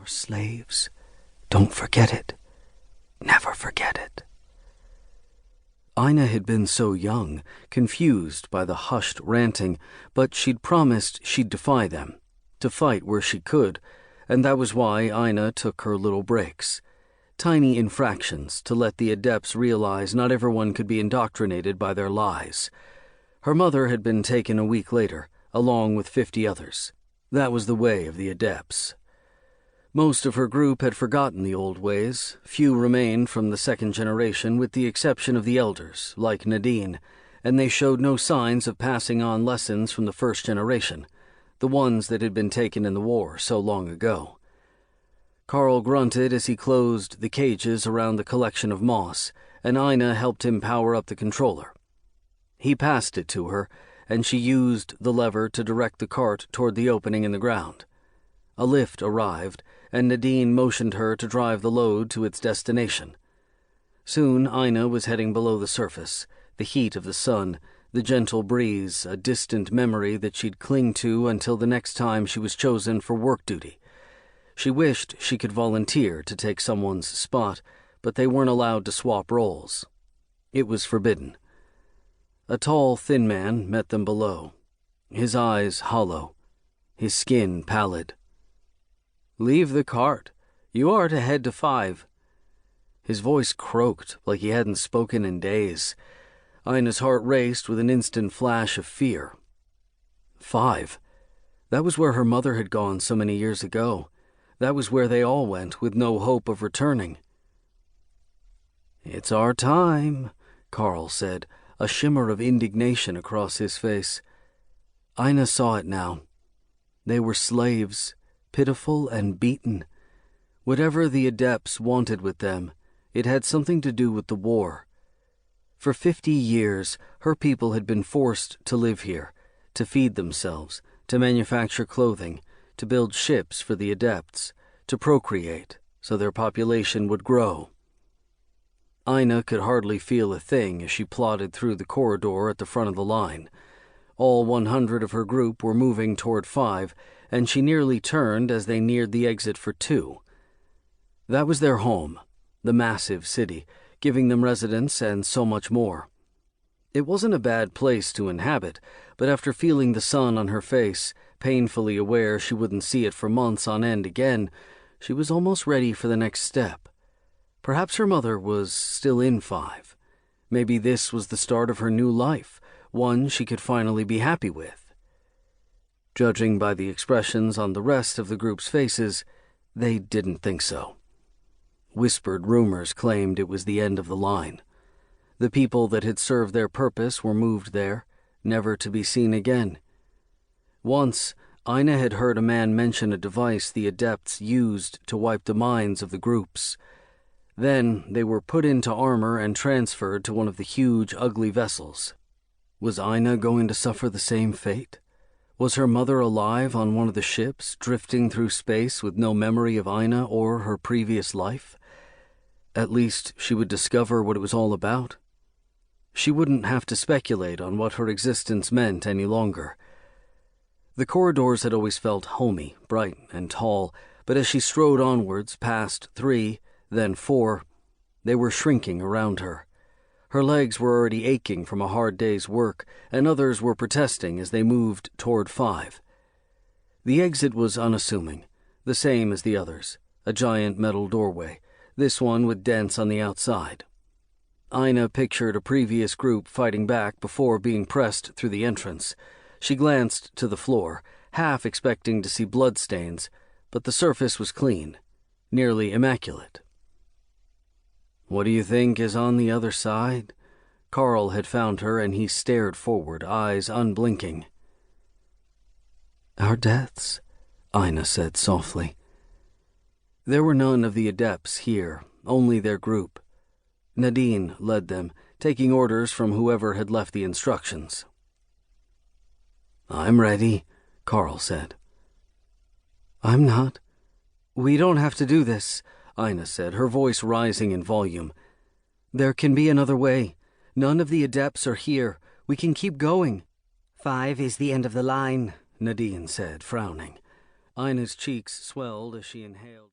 are slaves. Don't forget it. Never forget it." Ina had been so young, confused by the hushed ranting, but she'd promised she'd defy them, to fight where she could, and that was why Ina took her little breaks. Tiny infractions to let the adepts realize not everyone could be indoctrinated by their lies. Her mother had been taken a week later, along with 50 others. That was the way of the adepts. Most of her group had forgotten the old ways. Few remained from the second generation, with the exception of the elders, like Nadine, and they showed no signs of passing on lessons from the first generation, the ones that had been taken in the war so long ago. Carl grunted as he closed the cages around the collection of moss, and Ina helped him power up the controller. He passed it to her, and she used the lever to direct the cart toward the opening in the ground. A lift arrived, and Nadine motioned her to drive the load to its destination. Soon Ina was heading below the surface, the heat of the sun, the gentle breeze, a distant memory that she'd cling to until the next time she was chosen for work duty. She wished she could volunteer to take someone's spot, but they weren't allowed to swap roles. It was forbidden. A tall, thin man met them below, his eyes hollow, his skin pallid. "Leave the cart. You are to head to 5. His voice croaked like he hadn't spoken in days. Ina's heart raced with an instant flash of fear. 5. That was where her mother had gone so many years ago. That was where they all went, with no hope of returning. "It's our time," Carl said, a shimmer of indignation across his face. Ina saw it now. They were slaves, pitiful and beaten. Whatever the adepts wanted with them, it had something to do with the war. For 50 years, her people had been forced to live here, to feed themselves, to manufacture clothing, to build ships for the adepts, to procreate, so their population would grow. Ina could hardly feel a thing as she plodded through the corridor at the front of the line. All 100 of her group were moving toward 5, and she nearly turned as they neared the exit for 2. That was their home, the massive city, giving them residence and so much more. It wasn't a bad place to inhabit, but after feeling the sun on her face, painfully aware she wouldn't see it for months on end again, she was almost ready for the next step. Perhaps her mother was still in 5. Maybe this was the start of her new life, one she could finally be happy with. Judging by the expressions on the rest of the group's faces, they didn't think so. Whispered rumors claimed it was the end of the line. The people that had served their purpose were moved there, never to be seen again. Once, Ina had heard a man mention a device the adepts used to wipe the minds of the groups. Then they were put into armor and transferred to one of the huge, ugly vessels. Was Ina going to suffer the same fate? Was her mother alive on one of the ships, drifting through space with no memory of Ina or her previous life? At least she would discover what it was all about. She wouldn't have to speculate on what her existence meant any longer. The corridors had always felt homey, bright, and tall, but as she strode onwards past 3, then 4, they were shrinking around her. Her legs were already aching from a hard day's work, and others were protesting as they moved toward 5. The exit was unassuming, the same as the others, a giant metal doorway, this one with dents on the outside. Ina pictured a previous group fighting back before being pressed through the entrance. She glanced to the floor, half expecting to see bloodstains, but the surface was clean, nearly immaculate. "What do you think is on the other side?" Carl had found her, and he stared forward, eyes unblinking. "Our deaths," Ina said softly. There were none of the adepts here, only their group. Nadine led them, taking orders from whoever had left the instructions. "I'm ready," Carl said. "I'm not." "We don't have to do this," Ina said, her voice rising in volume. "There can be another way. None of the adepts are here. We can keep going." 5 is the end of the line, Nadine said, frowning. Ina's cheeks swelled as she inhaled.